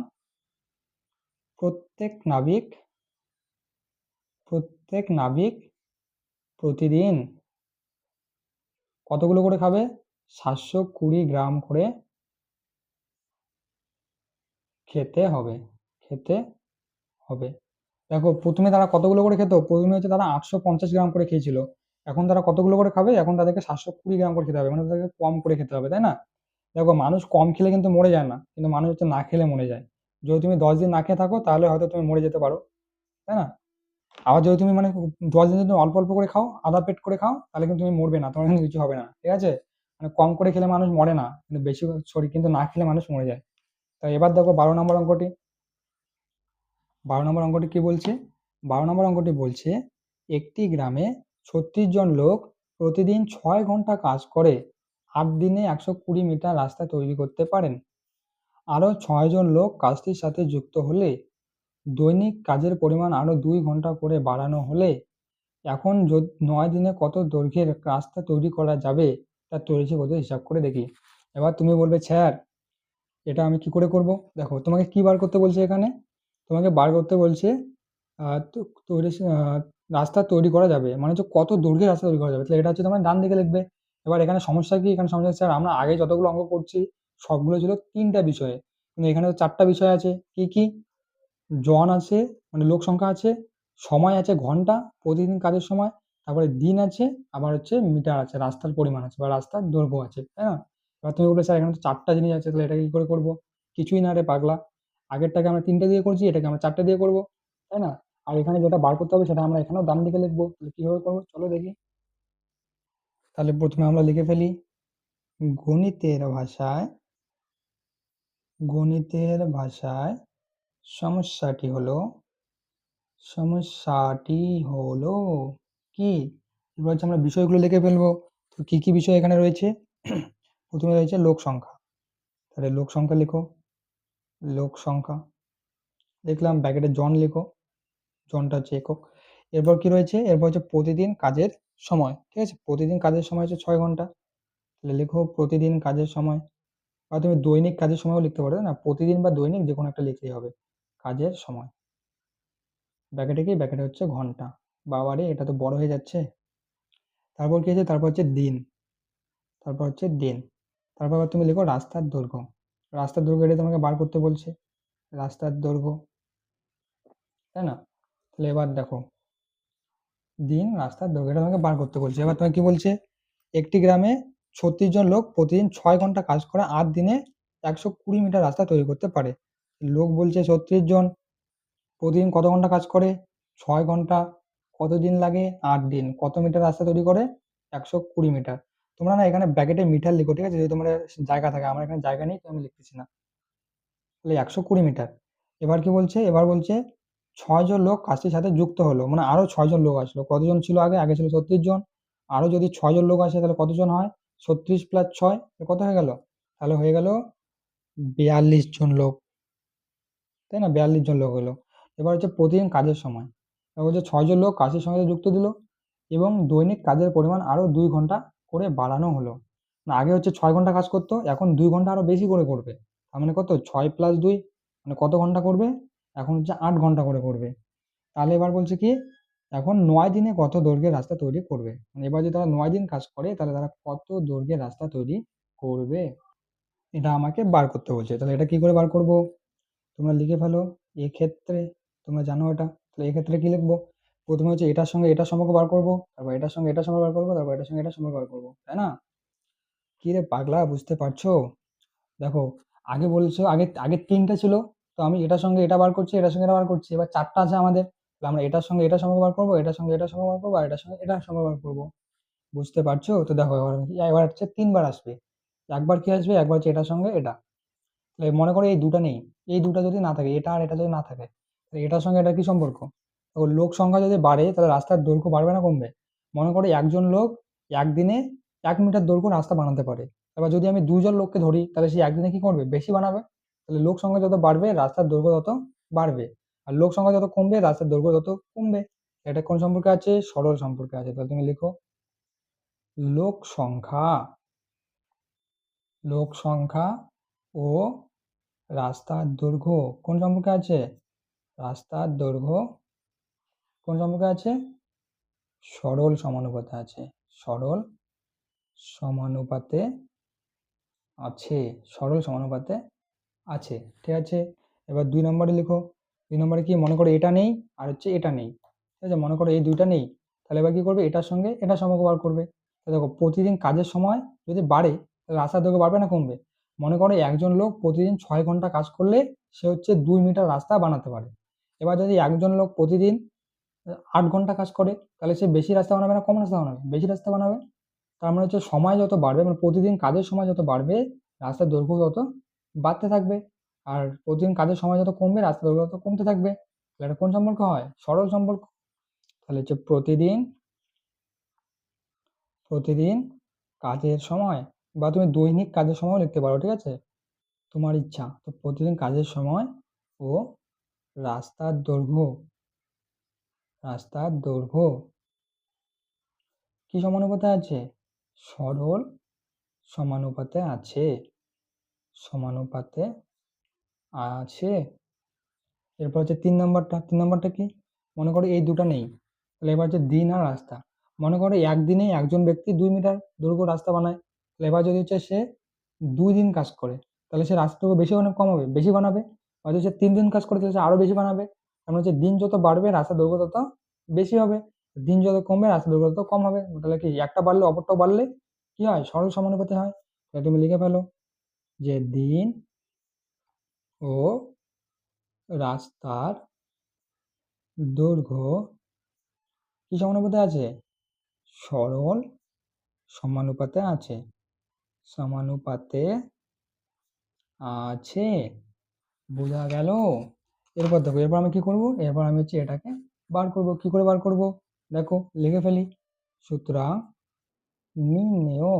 [SPEAKER 1] প্রত্যেক নাবিক প্রতিদিন কতগুলো করে খাবে? 720 গ্রাম করে খেতে হবে। খেতে হবে। দেখো প্রথমে তারা কতগুলো করে খেত? প্রথমে হচ্ছে তারা 850 গ্রাম করে খেয়েছিল। এখন তারা কতগুলো করে খাবে? এখন তাদেরকে 720 গ্রাম করে খেতে হবে। মানে তাদেরকে কম করে খেতে হবে, তাই না? দেখো মানুষ কম খেলে কিন্তু মরে যায় না, কিন্তু মানুষ হচ্ছে না খেলে মরে যায়। যদি তুমি 10 দিন না খেয়ে থাকো তাহলে হয়তো তুমি মরে যেতে পারো, তাই না? আবার যদি তুমি মানে 10 দিন যদি অল্প অল্প করে খাও, আধা পেট করে খাও, তাহলে কিন্তু তুমি মরবে না, তোমার কিন্তু কিছু হবে না। ঠিক আছে? মানে কম করে খেলে মানুষ মরে না, কিন্তু বেশি শরীর কিন্তু না খেলে মানুষ মরে যায়। তাই এবার দেখো 12 নম্বর অঙ্কটি। 12 নম্বর অঙ্কটি কি বলছে? 12 নম্বর অঙ্কটি বলছে একটি গ্রামে 36 জন লোক প্রতিদিন 6 ঘন্টা কাজ করে 8 দিনে 120 মিটার রাস্তা তৈরি করতে পারেন। আরও 6 জন লোক কাজটির সাথে যুক্ত হলে দৈনিক কাজের পরিমাণ আরও 2 ঘন্টা করে বাড়ানো হলে এখন 9 দিনে কত দৈর্ঘ্যের রাস্তা তৈরি করা যাবে তা তৈরি পদ্ধতি হিসাব করে দেখি। এবার তুমি বলবে স্যার এটা আমি কি করে করব? দেখো তোমাকে কি বার করতে বলছে এখানে? তোমাকে বার করতে বলছে তৈরি রাস্তা তৈরি করা যাবে, মানে হচ্ছে কত দৈর্ঘ্যের রাস্তা তৈরি করা যাবে। তাহলে এটা হচ্ছে তোমার ডান দিকে লিখবে। এবার এখানে সমস্যা কি? এখানে সমস্যা স্যার আমরা আগে যতগুলো অঙ্ক করছি সবগুলো ছিল 3টা বিষয়ে, কিন্তু এখানে তো 4টা বিষয় আছে। কি কি? জন আছে, মানে লোক সংখ্যা আছে, সময় আছে ঘন্টা, প্রতিদিন কাজের সময়, তারপরে দিন আছে, আবার হচ্ছে মিটার আছে, রাস্তার পরিমাণ আছে বা রাস্তার দৈর্ঘ্য আছে, তাই না? এবার তুমি বলবে স্যার এখানে তো 4টা জিনিস আছে, তাহলে এটা কি করে করবো? কিছুই না রে পাগলা, আগেরটাকে আমরা 3টে দিয়ে করছি, এটাকে আমরা 4টে দিয়ে করবো, তাই না? আর এখানে যেটা বার করতে হবে সেটা আমরা এখানেও ডান দিকে লিখবো। তাহলে কিভাবে করবো চলো দেখি। তাহলে প্রথমে আমরা লিখে ফেলি গণিতের ভাষায় গণিতের ভাষায় সমস্যাটি হলো সমস্যাটি হলো কি? এবার হচ্ছে আমরা বিষয়গুলো লিখে ফেলবো। তো কি কি বিষয় এখানে রয়েছে? প্রথমে রয়েছে লোক সংখ্যা, তাহলে লোক সংখ্যা লিখো, লোক সংখ্যা লিখলাম, ব্র্যাকেটে জন লিখো, জনটা হচ্ছে একক। এরপর কি রয়েছে, এরপর হচ্ছে প্রতিদিন কাজের সময়, ঠিক আছে, প্রতিদিন কাজের সময় হচ্ছে 6 ঘন্টা, তাহলে লিখো প্রতিদিন কাজের সময়, বা তুমি দৈনিক কাজের সময়ও লিখতে পারো, না প্রতিদিন বা দৈনিক যে কোনো একটা লিখলেই হবে, কাজের সময়, ব্র্যাকেটে কি, ব্র্যাকেটে হচ্ছে ঘন্টা, বাবারে এটা তো বড় হয়ে যাচ্ছে। তারপর কি আছে, তারপর হচ্ছে দিন, তারপর হচ্ছে দিন, তারপর আবার তুমি লিখো রাস্তার দৈর্ঘ্য, রাস্তার দৈর্ঘ্য এটা তোমাকে বার করতে বলছে, রাস্তার দৈর্ঘ্য, তাই না? তাহলে এবার দেখো, দিন রাস্তার দৈর্ঘ্য এটা তোমাকে বার করতে বলছে। এবার তোমাকে কি বলছে, একটি গ্রামে 36 জন লোক প্রতিদিন 6 ঘন্টা কাজ করে 8 দিনে 120 মিটার রাস্তা তৈরি করতে পারে। লোক বলছে 36 জন, প্রতিদিন কত ঘন্টা কাজ করে, 6 ঘন্টা, কত দিন লাগে, 8 দিন, কত মিটার রাস্তা তৈরি করে, 120 মিটার। তোমরা না এখানে ব্র্যাকেটে মিটার লিখো, ঠিক আছে, যদি তোমার জায়গা থাকে, আমার এখানে জায়গা নেই তো আমি লিখতেছি না, তাহলে 120 মিটার। এবার কি বলছে, এবার বলছে 6 জন লোক কাজটির সাথে যুক্ত হলো, মানে আরো 6 জন লোক আসলো, কতজন ছিল আগে, আগে ছিল 36 জন, আরো যদি 6 জন লোক আসে তাহলে কতজন হয়, 36 প্লাস 6 কত হয়ে গেল, তাহলে হয়ে গেল 42 জন লোক, তাই না, 42 জন লোক হলো। এবার হচ্ছে প্রতিদিন কাজের সময়, এবার বলছে 6 জন লোক কাজের সঙ্গে যুক্ত দিল এবং দৈনিক কাজের পরিমাণ আরো 2 ঘন্টা করে বাড়ানো হলো, না আগে হচ্ছে 6 ঘন্টা কাজ করতো, এখন 2 ঘন্টা আরো বেশি করে করবে, তার মানে কত, 6 প্লাস 2 মানে কত ঘন্টা করবে, এখন হচ্ছে 8 ঘন্টা করে করবে। তাহলে এবার বলছে কি, এখন 9 দিনে কত দৈর্ঘ্যের রাস্তা তৈরি করবে, মানে এবার যদি তারা 9 দিন কাজ করে তাহলে তারা কত দৈর্ঘ্যের রাস্তা তৈরি করবে, এটা আমাকে বার করতে বলছে। তাহলে এটা কি করে বার করব, তোমরা লিখে ফেলো, এক্ষেত্রে তোমরা জানো এটা, তাহলে এক্ষেত্রে কি লিখবো, প্রথমে হচ্ছে এটার সঙ্গে এটার সম্পর্ক বার করবো, তারপর এটার সঙ্গে এটার সম্পর্ক বার করবো, তারপর এটার সঙ্গে এটার সম্পর্ক বার করবো, তাই না? কি রে পাগলা, বুঝতে পারছো? দেখো, আগে বলছো, আগে আগে 3টে ছিল, তো আমি এটার সঙ্গে এটা বার করছি, এটার সঙ্গে এটা বার করছি, এবার 4টা আছে আমাদের, তাহলে আমরা এটার সঙ্গে এটার সম্পর্ক বার করবো, এটার সঙ্গে এটার সম্পর্ক বার করবো, আর এটার সঙ্গে এটার সম্পর্ক বার করবো, বুঝতে পারছো? তো দেখো এবার এবার হচ্ছে 3বার আসবে, একবার কি আসবে, একবার হচ্ছে এটার সঙ্গে এটা, তাহলে মনে করো এই দুটা নেই, এই দুটা যদি না থাকে, এটা আর এটা যদি না থাকে, তাহলে এটার সঙ্গে এটা কি সম্পর্ক, তো লোক সংখ্যা যদি বাড়ে তাহলে রাস্তার দৈর্ঘ্য বাড়বে না কমবে, মনে করো একজন লোক একদিনে 1 মিটার দৈর্ঘ্য রাস্তা বানাতে পারে, এবার যদি আমি 2 জন লোককে ধরি তাহলে সে একদিনে কি করবে, বেশি বানাবে, তাহলে লোক সংখ্যা যত বাড়বে রাস্তার দৈর্ঘ্য তত বাড়বে, আর লোক সংখ্যা যত কমবে রাস্তার দৈর্ঘ্য তত কমবে। এটা কোন সম্পর্কে আছে, সরল সম্পর্কে আছে, তাহলে তুমি লিখো লোক সংখ্যা, লোক সংখ্যা ও রাস্তার দৈর্ঘ্য কোন সম্পর্কে আছে, রাস্তার দৈর্ঘ্য কোন সম্পর্কে আছে, সরল সমানুপাতে আছে, সরল সমানুপাতে আছে, সরল সমানুপাতে আছে, ঠিক আছে। এবার 2 নম্বরে লিখো, 2 নম্বরে কি, মনে করো এটা নেই আর হচ্ছে এটা নেই, ঠিক আছে, মনে করো এই দুইটা নেই, তাহলে এবার কি করবে, এটার সঙ্গে এটা সম্পর্ক বার করবে। তো দেখো প্রতিদিন কাজের সময় যদি বাড়ে তাহলে রাস্তার দৈর্ঘ্য বাড়বে না কমবে, মনে করো একজন লোক প্রতিদিন 6 ঘন্টা কাজ করলে সে হচ্ছে 2 মিটার রাস্তা বানাতে পারে, এবার যদি একজন লোক প্রতিদিন 8 ঘন্টা কাজ করে তাহলে সে বেশি রাস্তা বানাবে না কম রাস্তা বানাবে, বেশি রাস্তা বানাবে, তার মানে হচ্ছে সময় যত বাড়বে, মানে প্রতিদিন কাজের সময় যত বাড়বে রাস্তার দৈর্ঘ্য তত বাড়তে থাকবে, আর প্রতিদিন কাজের সময় যত কমবে রাস্তার দৈর্ঘ্য তত কমতে থাকবে, তাহলে এটা কোন সম্পর্ক হয়, সরল সম্পর্ক। তাহলে হচ্ছে প্রতিদিন, প্রতিদিন কাজের সময়, বা তুমি দৈনিক কাজের সময় লিখতে পারো, ঠিক আছে, তোমার ইচ্ছা, তো প্রতিদিন কাজের সময় ও রাস্তার দৈর্ঘ্য, রাস্তার দৈর্ঘ্য কি সমানুপাতে আছে, সরল সমানুপাতে আছে, সমানুপাতে আছে। এরপর হচ্ছে 3 নম্বরটা, 3 নম্বরটা কি, মনে করো এই দুটো নেই, তাহলে এবার হচ্ছে দিন আর রাস্তা, মনে করো একদিনে একজন ব্যক্তি 2 মিটার দৈর্ঘ্য রাস্তা বানায়, তাহলে এবার যদি হচ্ছে সে 2 দিন কাজ করে তাহলে সে রাস্তাটুকু বেশি কম হবে, বেশি বানাবে, আর যদি সে 3 দিন কাজ করে তাহলে সে আরো বেশি বানাবে, কারণ হচ্ছে দিন যত বাড়বে রাস্তার দৈর্ঘ্য তত বেশি হবে, দিন যত কমবে রাস্তার দৈর্ঘ্য তত কম হবে, তাহলে কি একটা বাড়লে অপরটাও বাড়লে কি হয়, সরল সমানুপাতে হয়। তাহলে তুমি লিখে ফেলো যে দিন ও রাস্তার দৈর্ঘ্য কি সমানুপাতে আছে, সরল সমানুপাতে আছে, সমানুপাতে আছে, বোঝা গেল? এরপর দেখো, এরপর আমি কি করব, এরপর আমি হচ্ছে এটাকে বার করব, কি করে বার করব, দেখো লিখে ফেলি, সুতরাং নির্ণেয়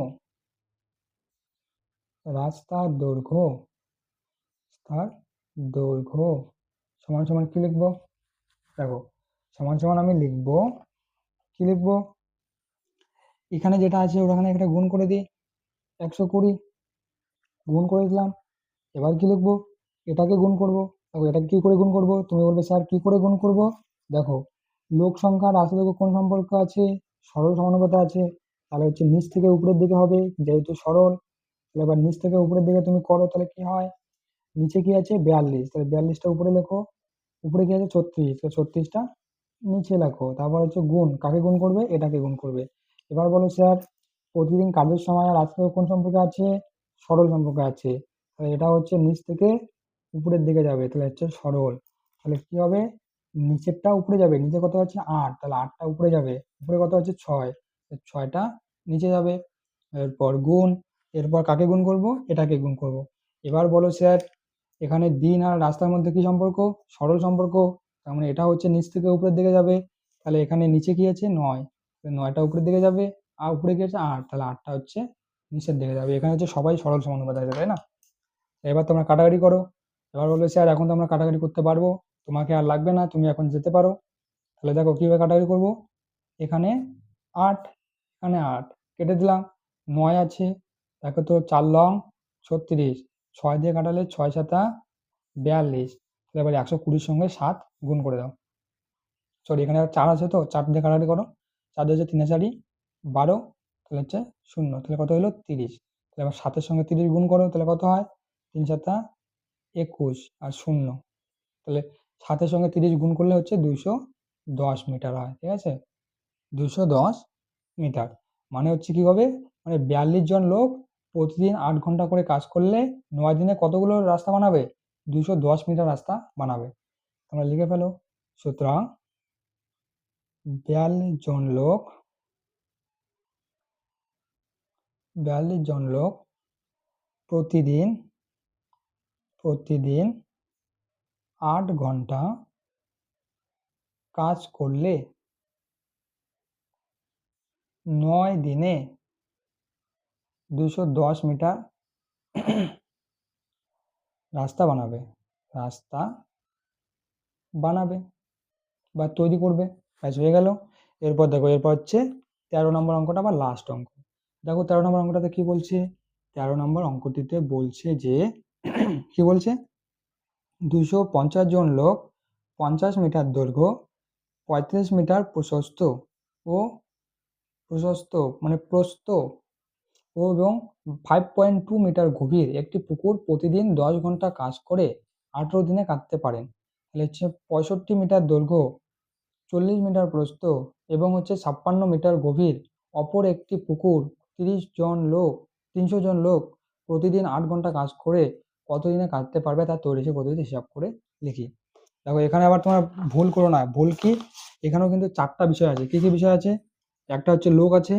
[SPEAKER 1] রাস্তার দৈর্ঘ্য তার দৈর্ঘ্য সমান সমান কি লিখবো? দেখো সমান সমান আমি লিখবো, কি লিখবো? এখানে যেটা আছে ওখানে একটা গুণ করে দিই, 120 গুণ করে দিলাম। এবার কি লিখবো? এটাকে গুণ করব। দেখো এটা কি করে গুণ করব? তুমি বলবে স্যার কি করে গুণ করব? দেখো লোক সংখ্যা রাশি দেখো কোন সম্পর্ক আছে? সরল সমানুপাতে আছে। তাহলে হচ্ছে নিচ থেকে উপরের দিকে হবে, যেহেতু সরল। তাহলে এবার নিচ থেকে উপরের দিকে তুমি করো, তাহলে কি হয়? নিচে কি আছে? 42, তাহলে 42টা উপরে লেখো। উপরে কি আছে? 36, তো 36টা নিচে লেখো। তারপর হচ্ছে গুণ, কাকে গুণ করবে? এটাকে গুণ করবে। এবার বলো স্যার প্রতিদিন কাজের সময় আর আজকে কোন সম্পর্কে আছে? সরল সম্পর্কে আছে। তাহলে এটা হচ্ছে নিচ থেকে উপরের দিকে যাবে, তাহলে হচ্ছে সরল। তাহলে কি হবে? নিচেরটা উপরে যাবে, নিচে কত আছে? 8, তাহলে 8টা উপরে যাবে। উপরে কত আছে? 6, 6টা নিচে যাবে। এরপর গুণ, এরপর কাকে গুণ করব? এটাকে গুণ করব। এবার বলো স্যার এখানে দিন আর রাস্তার মধ্যে কি সম্পর্ক? সরল সম্পর্ক। তার মানে এটা হচ্ছে নিচ থেকে উপরের দিকে যাবে। তাহলে এখানে নিচে কি আছে? 9, 9টা উপরের দিকে যাবে। আর উপরে কি আছে? 8, তাহলে 8টা হচ্ছে নিচের দিকে যাবে। এখানে হচ্ছে সবাই সরল সমানুপাত আছে, তাই না? এবার তোমরা কাটাকাটি করো। এবার বলবে স্যার এখন তো আমরা কাটাকাটি করতে পারবো, তোমাকে আর লাগবে না, তুমি এখন যেতে পারো। তাহলে দেখো কিভাবে কাটাকাটি করব। এখানে 8, এখানে 8 কেটে দিলাম। 9 আছে, দেখো তো 4 লং 36, 6 দিয়ে কাটালে 6 7 42। তাহলে এবার 120 সঙ্গে 7 গুণ করে দাও। সরি এখানে 4 আছে, তো 4 দিয়ে কাটাকাটি করো। 4 দিয়ে হচ্ছে 3 4 12, তাহলে হচ্ছে 0, তাহলে কত হলো? 30। তাহলে এবার 7-এর সঙ্গে 30 গুণ করো, তাহলে কত হয়? 3 7 21 আর 0, তাহলে 7-এর সঙ্গে 30 গুণ করলে হচ্ছে 210 মিটার হয়, ঠিক আছে? 210 মিটার মানে হচ্ছে কি হবে? মানে 42 জন লোক প্রতিদিন 8 ঘন্টা করে কাজ করলে 9 দিনে কতগুলো রাস্তা বানাবে? 210 মিটার রাস্তা বানাবে। তোমরা লিখে ফেলো। সুতরাং 42 জন লোক 42 জন লোক প্রতিদিন 8 ঘন্টা কাজ করলে 9 দিনে 210 মিটার রাস্তা বানাবে বা তৈরি করবে। ব্যাস হয়ে গেল। এরপর দেখো এরপর হচ্ছে 13 নম্বর অঙ্কটা বা লাস্ট অঙ্ক। দেখো 13 নম্বর অঙ্কটাতে কি বলছে? 13 নম্বর অঙ্কটিতে বলছে যে কি বলছে? 250 জন লোক 50 মিটার দৈর্ঘ্য, 35 মিটার প্রশস্ত ও মানে প্রস্থ এবং 5.2 মিটার গভীর একটি পুকুর প্রতিদিন 10 ঘন্টা কাজ করে 18 দিনে কাটতে পারেন। তাহলে হচ্ছে 65 মিটার দৈর্ঘ্য, 40 মিটার প্রস্থ এবং হচ্ছে 56 মিটার গভীর অপর একটি পুকুর 300 জন লোক প্রতিদিন 8 ঘন্টা কাজ করে কতদিনে কাটতে পারবে তার তৈরি পদ্ধতি হিসাব করে লিখি। দেখো এখানে আবার তোমরা ভুল করো না। ভুল কি? এখানেও কিন্তু 4টা বিষয় আছে। কি কি বিষয় আছে? একটা হচ্ছে লোক আছে,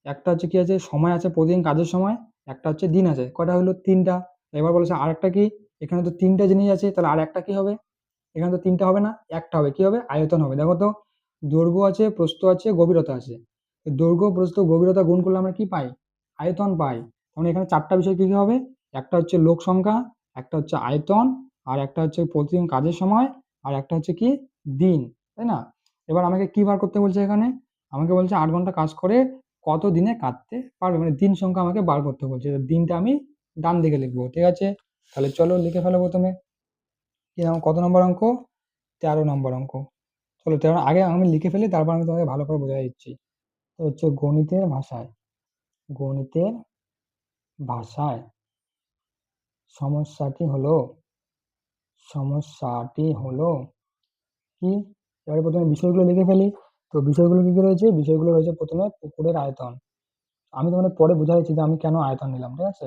[SPEAKER 1] একটা হচ্ছে কি আছে? সময় আছে, প্রতিদিন কাজের সময়। একটা হচ্ছে দিন আছে। কয়টা হলো? 3টা। এবার বলেছে আরেকটা কি? এখানে তো 3টা জিনিস আছে, তাহলে আর একটা কি হবে? এখানে তো 3টা হবে না, একটা হবে। কি হবে? আয়তন হবে। দেখো তো দৈর্ঘ্য আছে, প্রস্থ আছে, গভীরতা আছে। দৈর্ঘ্য, প্রস্থ, গভীরতা গুণ করলে আমরা কি পাই? আয়তন পাই। মানে এখানে 4টা বিষয় কি কি হবে? একটা হচ্ছে লোক সংখ্যা, একটা হচ্ছে আয়তন, আর একটা হচ্ছে প্রতিদিন কাজের সময়, আর একটা হচ্ছে কি? দিন, তাই না? এবার আমাকে কি বার করতে বলছে এখানে? আমাকে বলছে 8 ঘন্টা কাজ করে কত দিনে কাটতে পারবে, মানে দিন সংখ্যা আমাকে বার করতে বলছে। দিনটা আমি ডান দিকে লিখবো, ঠিক আছে? তাহলে চলো লিখে ফেলো প্রথমে। কি কত নম্বর অঙ্ক? 13 নম্বর অঙ্ক। চলো 13 আগে আমি লিখে ফেলি, তারপর আমি তোমাকে ভালো করে বোঝাই দিচ্ছি। তো হচ্ছে গণিতের ভাষায় সমস্যাটি হলো কি? এবারে প্রথমে বিষয়গুলো লিখে ফেলি। তো বিষয়গুলো কি কি রয়েছে? বিষয়গুলো রয়েছে প্রথমে পুকুরের আয়তন। আমি তোমাদের পরে বুঝাচ্ছি যে আমি কেন আয়তন নিলাম, ঠিক আছে?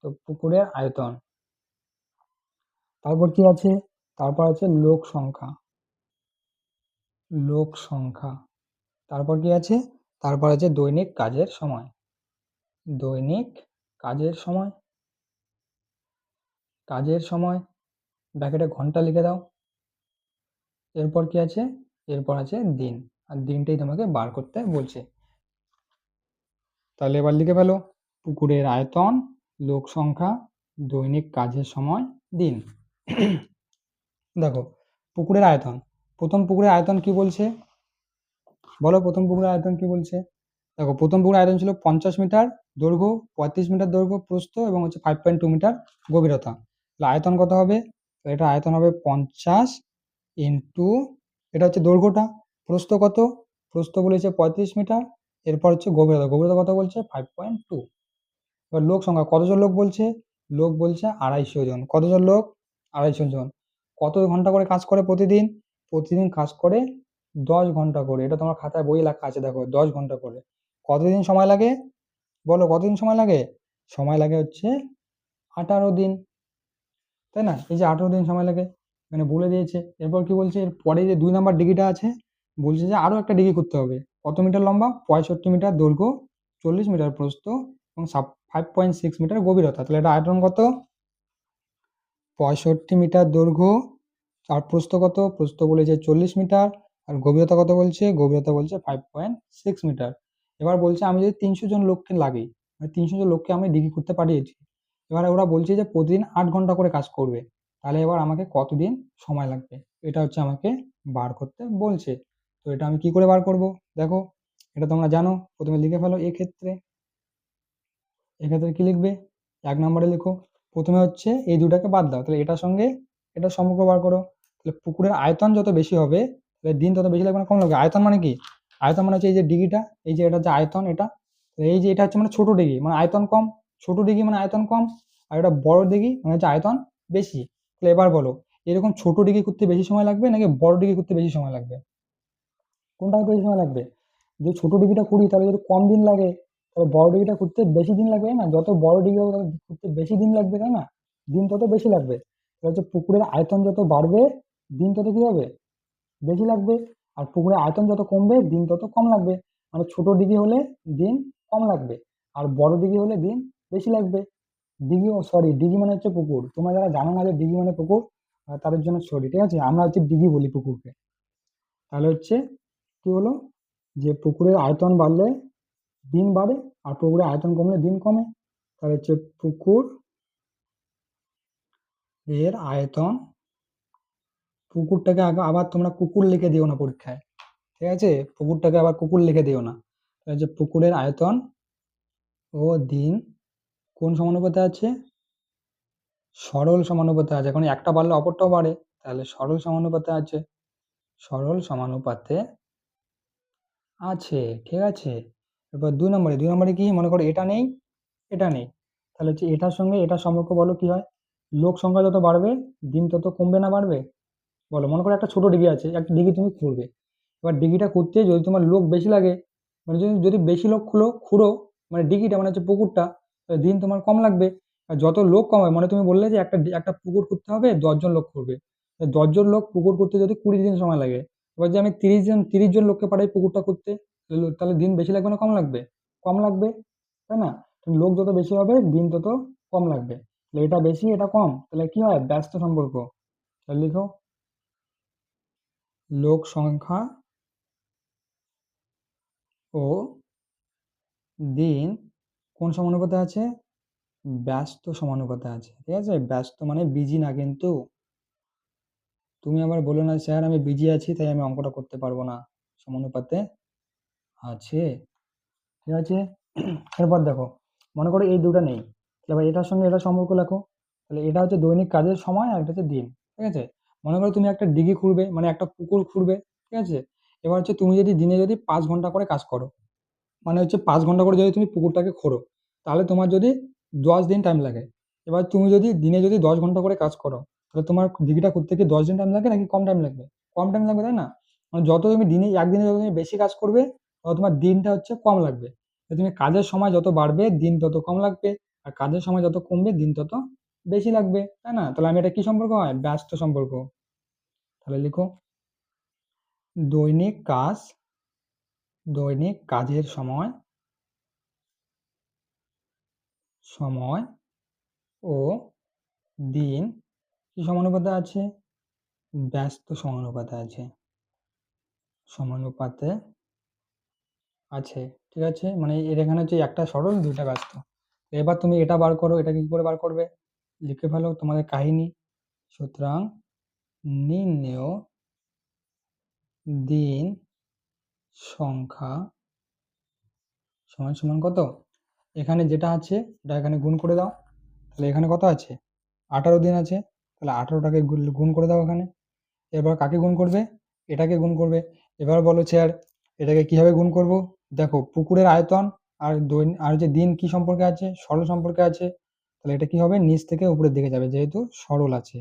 [SPEAKER 1] তো পুকুরের আয়তন, তারপর কি আছে? তারপর আছে লোক সংখ্যা। তারপর কি আছে? তারপর আছে দৈনিক কাজের সময়, ব্র্যাকেটে ঘন্টা লিখে দাও। এরপর কি আছে? এরপর আছে দিন, আর দিনটাই তোমাকে বার করতে বলছে। তাহলে এবার লিখে ফেলো পুকুরের আয়তন লোক সংখ্যা, দৈনিক কাজের সময়, দিন। দেখো পুকুরের আয়তন, প্রথম পুকুরের আয়তন কি বলছে বলো, প্রথম পুকুরের আয়তন কি বলছে? দেখো প্রথম পুকুরের আয়তন ছিল 50 মিটার দৈর্ঘ্য, 35 মিটার দৈর্ঘ্য প্রস্থ এবং হচ্ছে 5.2 মিটার গভীরতা। তাহলে আয়তন কত হবে? তো এটা আয়তন হবে 50 ইন্টু, এটা হচ্ছে দৈর্ঘ্যটা, প্রস্থ কত? প্রস্থ বলেছে 35 মিটার, এরপর হচ্ছে গভীরতা, গভীরতা কত বলছে? 5.2। এবার লোক সংখ্যা, কতজন লোক বলছে? লোক বলছে 250 জন। কতজন লোক? 250 জন। কত ঘন্টা করে কাজ করে প্রতিদিন? প্রতিদিন কাজ করে 10 ঘন্টা করে। এটা তোমার খাতায় বই লেখা আছে, দেখো 10 ঘন্টা করে। কতদিন সময় লাগে? বলো কতদিন সময় লাগে? সময় লাগে হচ্ছে 18 দিন, তাই না? এই যে 18 দিন সময় লাগে, মানে বলে দিয়েছে। এরপর কি বলছে? এর পরে যে 2 নম্বর ডিগ্রিটা আছে, বলছে যে আরো একটা ডিগ্রি করতে হবে। কত মিটার লম্বা? 65 মিটার দৈর্ঘ্য, 40 মিটার প্রস্থ এবং 5.6 মিটার গভীরতা। তাহলে এটা আয়তন কত? 65 মিটার দৈর্ঘ্য, আর প্রস্থ কত? প্রস্থ বলেছে 40 মিটার, আর গভীরতা কত বলছে? গভীরতা বলছে 5.6 মিটার। এবার বলছে আমি যদি 300 জন লোককে লাগি, মানে 300 জন লোককে আমি ডিগ্রি করতে পাঠিয়েছি, এবার ওরা বলছে যে প্রতিদিন 8 ঘন্টা করে কাজ করবে, তাহলে এবার আমাকে কতদিন সময় লাগবে? এটা হচ্ছে আমাকে বার করতে বলছে। তো এটা আমি কি করে বার করব? দেখো এটা তোমরা জানো, প্রথমে লিখে ফেলো। এক্ষেত্রে কি লিখবে? 1 নম্বরে লিখো, প্রথমে হচ্ছে এই দুটাকে বাদ দাও, তাহলে এটার সঙ্গে এটা সম্পর্ক বার করো। তাহলে পুকুরের আয়তন যত বেশি হবে, তাহলে দিন তত বেশি লাগবে না কম লাগবে? আয়তন মানে কি? আয়তন মানে হচ্ছে এই যে ডিগ্রিটা, এই যে এটা যে আয়তন, এটা এই যে এটা হচ্ছে মানে ছোট ডিগ্রি মানে আয়তন কম, ছোট ডিগ্রি মানে আয়তন কম, আর এটা বড় ডিগ্রি মানে হচ্ছে আয়তন বেশি। তাহলে এবার বলো, এরকম ছোট ডিগ্রি করতে বেশি সময় লাগবে নাকি বড় ডিগ্রি করতে বেশি সময় লাগবে? কোনটা করতে বেশি সময় লাগবে? যে ছোট ডিগ্রিটা করি তাহলে যদি কম দিন লাগে, তাহলে বড় ডিগ্রিটা করতে বেশি দিন লাগবে, তাই না? যত বড় ডিগ্রি হবে তত করতে বেশি দিন লাগবে, তাই না? দিন তত বেশি লাগবে। তাহলে হচ্ছে পুকুরের আয়তন যত বাড়বে, দিন তত কি হবে? বেশি লাগবে। আর পুকুরের আয়তন যত কমবে, দিন তত কম লাগবে। মানে ছোট ডিগ্রি হলে দিন কম লাগবে, আর বড় ডিগ্রি হলে দিন বেশি লাগবে। ডিগ্রি, সরি ডিগ্রি মানে হচ্ছে পুকুর। তোমরা যারা জানো না যে ডিগ্রি মানে পুকুর, তাদের জন্য সরি, ঠিক আছে? আমরা হচ্ছে ডিগ্রি বলি পুকুরকে। তাহলে হচ্ছে কি হলো, যে পুকুরের আয়তন বাড়লে দিন বাড়ে, আর পুকুরের আয়তন কমলে দিন কমে। তাহলে হচ্ছে পুকুর এর আয়তন, পুকুরটাকে আবার তোমরা কুকুর লিখে দিও না পরীক্ষায়, ঠিক আছে? পুকুরটাকে আবার কুকুর লিখে দিও না। তাহলে হচ্ছে পুকুরের আয়তন ও দিন কোন সমানুপাতে আছে? সরল সমানুপাতে আছে। এখন একটা বাড়লে অপরটাও বাড়ে, তাহলে সরল সমানুপাতে আছে, সরল সমানুপাতে আছে, ঠিক আছে? এবার 2 নম্বরে কি? মনে করো এটা নেই, এটা নেই, তাহলে হচ্ছে এটার সঙ্গে এটার সম্পর্ক বলো কি হয়? লোক সংখ্যা যত বাড়বে, দিন তত কমবে না বাড়বে? বলো, মনে করো একটা ছোট ডিগ্রি আছে, একটা ডিগ্রি তুমি খুঁড়বে। এবার ডিগ্রিটা করতে যদি তোমার লোক বেশি লাগে, মানে যদি যদি বেশি লোক খুঁড়ো, মানে ডিগ্রিটা মানে হচ্ছে পুকুরটা, তাহলে দিন তোমার কম লাগবে। আর যত লোক কম হয়, মানে তুমি বললে যে একটা একটা পুকুর করতে হবে 10 জন লোক করবে, 10 জন লোক পুকুর করতে যদি 20 দিন সময় লাগে, এবার যে আমি 30 জন লোককে পাঠাই পুকুরটা করতে, তাহলে দিন বেশি লাগবে না কম লাগবে? কম লাগবে, তাই না? লোক যত বেশি হবে, দিন তত কম লাগবে। তাহলে এটা বেশি এটা কম, তাহলে কি হয়? ব্যস্ত সম্পর্ক। তাহলে লিখো, লোক সংখ্যা ও দিন কোন সমানুপাতে আছে? ব্যস্ত সমানুপাতে আছে, ঠিক আছে? ব্যস্ত মানে বিজি না কিন্তু। তুমি আবার বলো না স্যার আমি বিজি আছি তাই আমি অঙ্কটা করতে পারবো না, সমানুপাতে আছে, ঠিক আছে? এরপর দেখো, মনে করো এই দুটো নেই, এবার এটার সঙ্গে এটা সম্পর্ক লেখো। তাহলে এটা হচ্ছে দৈনিক কাজের সময়, আর এটা হচ্ছে দিন, ঠিক আছে? মনে করো তুমি একটা ডিগি খুঁড়বে, মানে একটা পুকুর খুঁড়বে, ঠিক আছে? এবার হচ্ছে তুমি যদি দিনে যদি 5 ঘন্টা করে কাজ করো, মানে হচ্ছে 5 ঘন্টা করে যদি তুমি পুকুরটাকে খোঁড়ো, তাহলে তোমার যদি 10 দিন টাইম লাগে। এবার তুমি যদি দিনে যদি 10 ঘন্টা করে কাজ করো, তাহলে তোমার দিঘিটা করতে কি 10 দিন টাইম লাগে নাকি কম টাইম লাগবে? কম টাইম লাগবে, তাই না? মানে যত তুমি দিনে একদিনে যত তুমি বেশি কাজ করবে, তত তোমার দিনটা হচ্ছে কম লাগবে। তুমি কাজের সময় যত বাড়বে, দিন তত কম লাগবে, আর কাজের সময় যত কমবে, দিন তত বেশি লাগবে, তাই না? তাহলে আমি এটা কি সম্পর্ক হয়? ব্যস্ত সম্পর্ক। তাহলে লিখো, দৈনিক কাজ, দৈনিক কাজের সময়, সময় ও দিন কি সমানুপাতে আছে? ব্যস্ত সমানুপাতে আছে, সমানুপাতে আছে, ঠিক আছে? মানে এর এখানে হচ্ছে একটা সরল দুইটা ব্যস্ত। এবার তুমি এটা বার করো, এটা কি করে বার করবে, লিখে ফেলো তোমাদের কাহিনী। সুতরাং নির্ণেয় দিন সংখ্যা সমান সমান কত, এখানে যেটা আছে এটা এখানে গুণ করে দাও। তাহলে এখানে কত আছে, 18 দিন আছে, তাহলে 18টাকে গুণ করে দাও এখানে। এবার কাকে গুণ করবে, এটাকে গুণ করবে। এবার বলো স্যার এটাকে কিভাবে গুণ করব, দেখো পুকুরের আয়তন আর আর যে দিন কি সম্পর্কে আছে, সরল সম্পর্কে আছে। তাহলে এটা কি হবে, নিচ থেকে উপরের দিকে যাবে যেহেতু সরল আছে।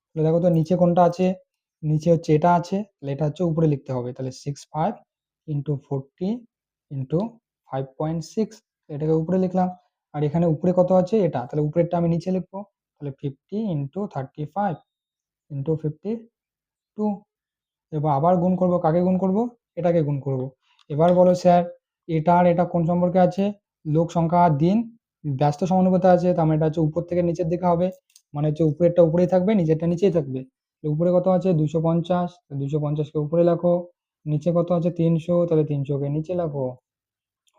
[SPEAKER 1] তাহলে দেখো তো নিচে কোনটা আছে, নিচে হচ্ছে এটা আছে, তাহলে এটা হচ্ছে উপরে লিখতে হবে। তাহলে 65 ইন্টু 40 ইন্টু 5.6, এটাকে উপরে লিখলাম। আর এখানে উপরে কত আছে এটা, তাহলে উপরেরটা আমি নিচে লিখবো। তাহলে 50 ইন্টু 35 ইন্টু 52। এবার আবার গুণ করব, কাকে গুণ করব, এটাকে গুণ করব। এবার বলো স্যার এটা আর এটা কোন সম্পর্কে আছে, লোক সংখ্যা আর দিন ব্যস্ত সমানুপাতে আছে, তার মানে এটা হচ্ছে উপর থেকে নিচের দিকে হবে, মানে হচ্ছে উপরেরটা উপরেই থাকবে, নিচেরটা নিচেই থাকবে। উপরে কত আছে 250, 250কে উপরে লেখো, নিচে কত আছে 300, তাহলে 300কে নিচে লেখো,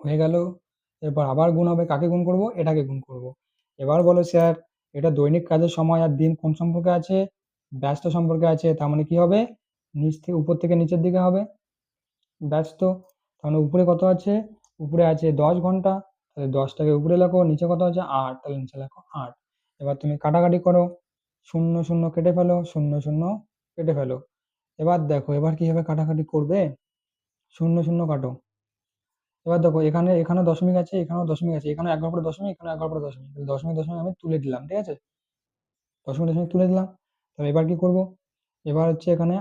[SPEAKER 1] হয়ে গেল। এরপর আবার গুণ হবে, কাকে গুণ করব, এটাকে গুণ করব। এবার বলো স্যার এটা দৈনিক কাজের সময় আর দিন কোন সম্পর্কে আছে, ব্যস্ত সম্পর্কে আছে, তার মানে কি হবে, নিচ থেকে উপর থেকে নিচের দিকে হবে ব্যস্ত। তাহলে উপরে কত আছে, উপরে আছে 10 ঘন্টা, তাহলে 10টাকে উপরে লেখো, নিচে কত আছে 8, তাহলে নিচে লেখো 8। এবার তুমি কাটাকাটি করো, শূন্য শূন্য কেটে ফেলো, শূন্য শূন্য কেটে ফেলো। এবার দেখো এবার কিভাবে কাটাকাটি করবে, শূন্য শূন্য কাটো। এবার দেখো এখানে এখানেও দশমিক আছে, এখানেও দশমিক আছে, এখানে এক ঘর পরে দশমিক, এখানে এক ঘর পরে দশমিক, তাহলে দশমিক দশমিক আমি তুলে দিলাম, ঠিক আছে, দশমিক দশমিক তুলে দিলাম। তাহলে এবার কি করব, এবার হচ্ছে এখানে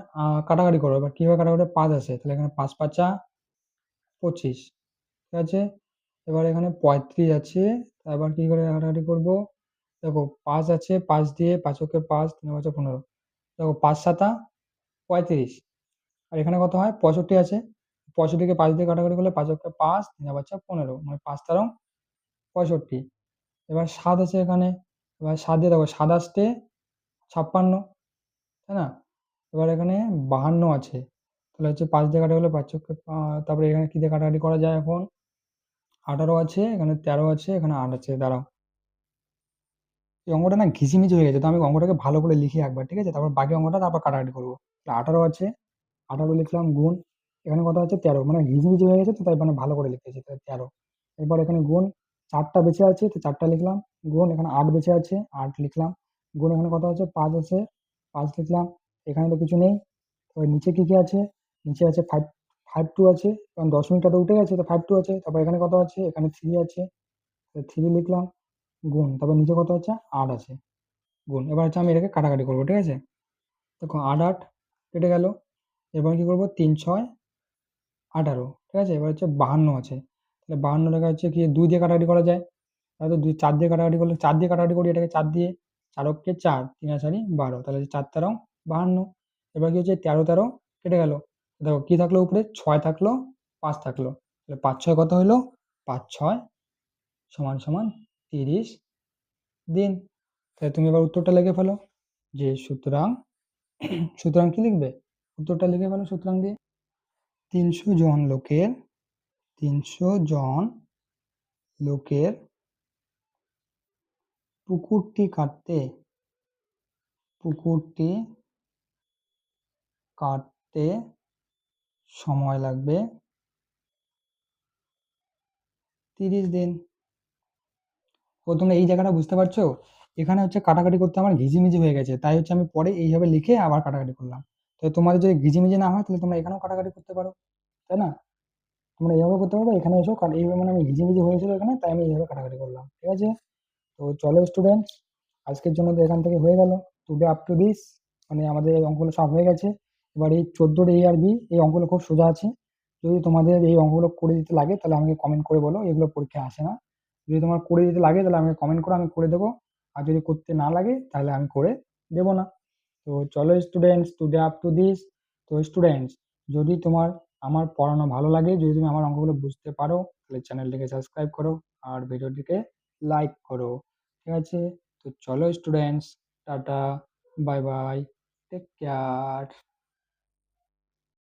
[SPEAKER 1] কাটাকাটি করো। এবার কিভাবে কাটাকাটি, 5 আছে, তাহলে এখানে 5 5 25, ঠিক আছে। এবার এখানে 35 আছে, এবার কি করে কাটাকাটি করব, দেখো 5 আছে, 5 দিয়ে 5 ওকে 5, 3 5 15, দেখো 5 7 35। আর এখানে কত হয় 65 আছে, 65কে 5 দিয়ে কাটাকাটি করলে 5 ওকে 5, 3 5 15, মানে 5 13 65। এবার 7 আছে এখানে, এবার 7 দিয়ে দেখো 7 আসতে 56, তাই না। এবার এখানে 52 আছে, তাহলে হচ্ছে 5 দিয়ে কাটা গেলে 5 চোখে, তারপরে এখানে কি দিয়ে কাটাকাটি করা যায় এখন, 18 আছে, এখানে 13 আছে, এখানে 8 আছে, দাঁড়াও এই অঙ্কটা না ঘিজিমিজি হয়ে গেছে, তো আমি অঙ্কটাকে ভালো করে লিখি একবার, ঠিক আছে, তারপর বাকি অঙ্কটা তারপর কাটাকাটি করবো। 18 আছে, 18 লিখলাম গুণ, এখানে কত আছে 13, মানে ঘিজিমিজি হয়ে গেছে তো তাই মানে ভালো করে লিখেছি, তাই 13। এরপর এখানে গুণ, 4টা বেঁচে আছে তো 4টা লিখলাম, গুণ এখানে 8 বেঁচে আছে 8 লিখলাম, গুণ এখানে কত আছে 5 আছে 5 লিখলাম, এখানে তো কিছু নেই। এবার নিচে কি কি আছে, নিচে আছে 5 5 2 আছে, কারণ দশমিকটা তো উঠে গেছে তো 5 2 আছে, তারপর এখানে কত আছে, এখানে 3 আছে, 3 লিখলাম, গুণ তারপর নিচে কত আছে 8 আছে, গুণ। এবার হচ্ছে আমি এটাকে কাটাকাটি করবো, ঠিক আছে, দেখো 8 8 কেটে গেল। এবার কি করবো 3 6 18, ঠিক আছে। এবার হচ্ছে 52 আছে, তাহলে 52টাকে হচ্ছে কি 2 দিয়ে কাটাকাটি করা যায়, তাহলে 2 4 দিয়ে কাটাকাটি করলে 4 দিয়ে কাটাকাটি করি, এটাকে 4 দিয়ে, 4 অক্ষে 4, 3 আর 4 12, তাহলে 4 13 52। এবার কি হচ্ছে 13 13 কেটে গেল, দেখো কি থাকলো উপরে 6 থাকলো 5 থাকলো, তাহলে 5 6 কত হলো, 5 6 সমান সমান 30 দিন। তাহলে তুমি এবার উত্তরটা লিখে ফেলো, যে সুতরাং সুতরাং কি লিখবে, উত্তরটা লিখে ফেলো সুতরাং দিয়ে, 300 জন লোকের 300 জন লোকের পুকুরটি কাটতে পুকুরটি কাটতে সময় লাগবে 30 দিন। ও তোমরা এই জায়গাটা বুঝতে পারছো, এখানে হচ্ছে কাটাকাটি করতে আমার ঘিজিমিজি হয়ে গেছে, তাই হচ্ছে আমি পরে এইভাবে লিখে আবার কাটাকাটি করলাম। তো তোমাদের যদি ঘিজিমিজি না হয় তাহলে তোমরা এখানেও কাটাকাটি করতে পারো, তাই না, তোমরা এইভাবে করতে পারবে, এখানে এসেও এইভাবে, মানে আমি ঘিজিমিজি হয়েছিল এখানে তাই আমি এইভাবে কাটাকাটি করলাম, ঠিক আছে। তো চলো স্টুডেন্টস, আজকের জন্য তো এখান থেকে হয়ে গেল, টুডে আপ টু দিস, মানে আমাদের এই অঙ্কগুলো সব হয়ে গেছে। এবার এই 14 এ আর বি এই অঙ্কগুলো খুব সোজা আছে, যদি তোমাদের এই অঙ্কগুলো করে দিতে লাগে তাহলে আমাকে কমেন্ট করে বলো, এগুলো পরীক্ষায় আসে না। যদি তোমার করে দিতে লাগে তাহলে আমাকে কমেন্ট করো, আমি করে দেবো। আর যদি করতে না লাগে তাহলে আমি করে দেবো না। তো চলো students, today up to this. তো স্টুডেন্টস, যদি তোমার আমার পড়ানো ভালো লাগে, যদি তুমি আমার অঙ্কগুলো বুঝতে পারো, তাহলে চ্যানেলটিকে সাবস্ক্রাইব করো আর ভিডিওটিকে লাইক করো, ঠিক আছে। তো চলো students, tata, bye bye, take care.